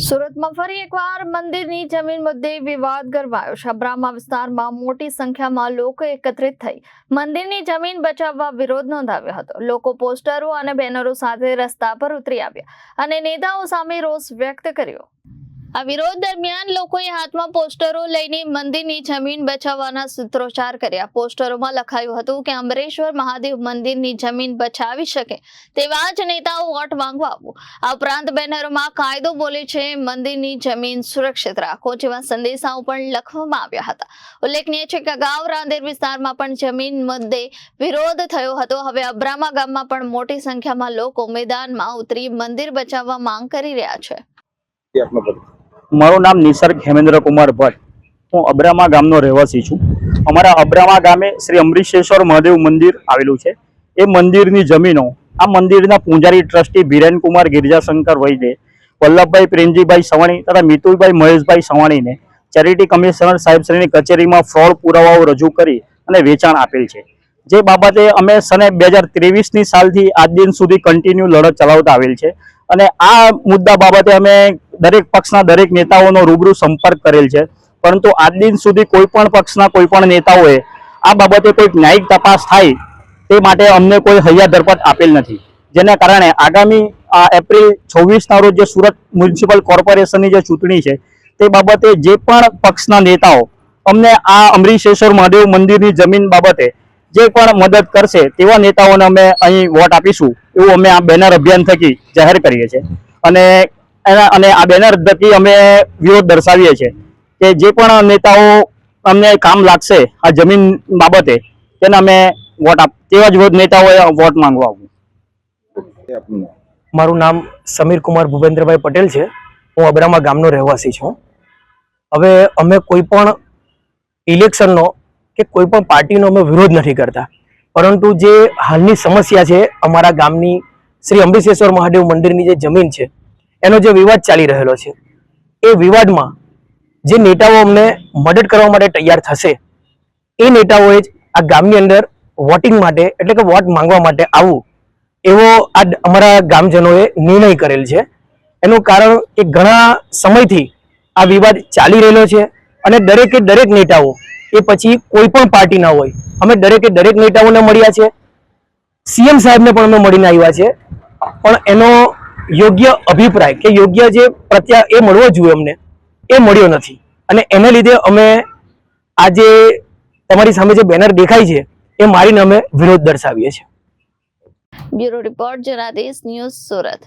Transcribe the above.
સુરતમાં ફરી એકવાર મંદિરની જમીન મુદ્દે વિવાદ ગરમાયો છે। અબ્રામા વિસ્તારમાં મોટી સંખ્યામાં લોકો એકત્રિત થઈ મંદિરની જમીન બચાવવા વિરોધ નોંધાવ્યો હતો। લોકો પોસ્ટરો અને બેનરો સાથે રસ્તા પર ઉતરી આવ્યા અને નેતાઓ સામે રોષ વ્યક્ત કર્યો। આ વિરોધ દરમિયાન લોકોએ હાથમાં પોસ્ટરો લઈને મંદિરની જમીન બચાવવાના સૂત્રોચ્ચાર કર્યા। પોસ્ટરોમાં લખાયું હતું કે અંબરેશ્વર મહાદેવ મંદિરની જમીન બચાવી શકે તેવા જ નેતાઓ વોટ માંગવા આવવું। આ ઉપરાંત બેનરોમાં કાયદો બોલે છે, મંદિરની જમીન સુરક્ષિત રાખો જેવા સંદેશાઓ પણ લખવામાં આવ્યા હતા। ઉલ્લેખનીય છે કે અગાઉ રાંદેર વિસ્તારમાં પણ જમીન મુદ્દે વિરોધ થયો હતો। હવે અબ્રામા ગામમાં પણ મોટી સંખ્યામાં લોકો મેદાનમાં ઉતરી મંદિર બચાવવા માંગ કરી રહ્યા છે। મારું નામ નિસર્ગ હેમેન્દ્ર કુમાર ભટ્ટ, હું અબ્રામા ગામનો રહેવાસી છું। અમારા અબ્રામા ગામે શ્રી અમરીશેશ્વર મહાદેવ મંદિર આવેલું છે। એ મંદિરની જમીનો આ મંદિરના પૂજારી ટ્રસ્ટી બીરેન કુમાર ગિરજાશંકર વૈદ્ય, વલ્લભભાઈ પ્રેમજીભાઈ સવાણી તથા મિતુલભાઈ મહેશભાઈ સવાણીને ચેરિટી કમિશનર સાહેબશ્રીની કચેરીમાં ફ્રોડ પુરાવાઓ રજૂ કરી અને વેચાણ આપેલ છે। જે બાબતે અમે સને 2023ની સાલથી આજ દિન સુધી કન્ટિન્યુ લડત ચલાવતા આવેલ છે અને આ મુદ્દા બાબતે અમે દરેક પક્ષના દરેક નેતાઓનો રૂબરૂ સંપર્ક કરેલ છે, પરંતુ આજ દિન સુધી કોઈ પણ પક્ષના કોઈ પણ નેતાઓએ આ બાબતે કોઈ ન્યાયિક તપાસ થાય તે માટે અમને કોઈ હૈયા ધરપત આપેલ નથી। જેના કારણે આગામી એપ્રિલ 26ના રોજ જે સુરત મ્યુનિસિપલ કોર્પોરેશનની જે ચૂંટણી છે તે બાબતે જે પણ પક્ષના નેતાઓ અમને આ અમરીશેશ્વર મહાદેવ મંદિરની જમીન બાબતે જે પણ મદદ કરશે તેવા નેતાઓને અમે અહીં વોટ આપીશું એવું અમે આ બેનર અભિયાન થકી જાહેર કરીએ છીએ અને આ બેનર થકી અમે વિરોધ દર્શાવીએ છીએ કે જે પણ નેતાઓ અમને કામ લાગશે આ જમીન બાબતે તેને અમે વોટ તેવા જ નેતાઓએ વોટ માંગવા આવું। મારું નામ સમીર કુમાર ભૂપેન્દ્રભાઈ પટેલ છે। હું અબ્રામા ગામનો રહેવાસી છું। હવે અમે કોઈ પણ ઇલેક્શનનો કે કોઈ પણ પાર્ટીનો અમે વિરોધ નથી કરતા, પરંતુ જે હાલની સમસ્યા છે અમારા ગામની શ્રી અમરીશેશ્વર મહાદેવ મંદિરની જે જમીન છે એનો જે વિવાદ ચાલી રહેલો છે, એ વિવાદમાં જે નેતાઓ અમને મદદ કરવા માટે તૈયાર થશે એ નેતાઓએ જ આ ગામની અંદર વોટિંગ માટે એટલે કે વોટ માંગવા માટે આવવું એવો આ અમારા ગામજનોએ નિર્ણય કરેલ છે। એનું કારણ કે ઘણા સમયથી આ વિવાદ ચાલી રહેલો છે અને દરેકે દરેક નેતાઓ એ પછી કોઈ પણ પાર્ટીના હોય, અમે દરેકે દરેક નેતાઓને મળ્યા છે, સીએમ સાહેબને પણ અમે મળીને આવ્યા છે, પણ એનો યોગ્ય અભિપ્રાય કે યોગ્ય જે એ મળવો જોઈએ અમને એ મળ્યો નથી અને એને લીધે અમે આજે તમારી સામે જે બેનર દેખાય છે એ મારીને અમે વિરોધ દર્શાવીએ છીએ। Bureau report Janadesh news Surat.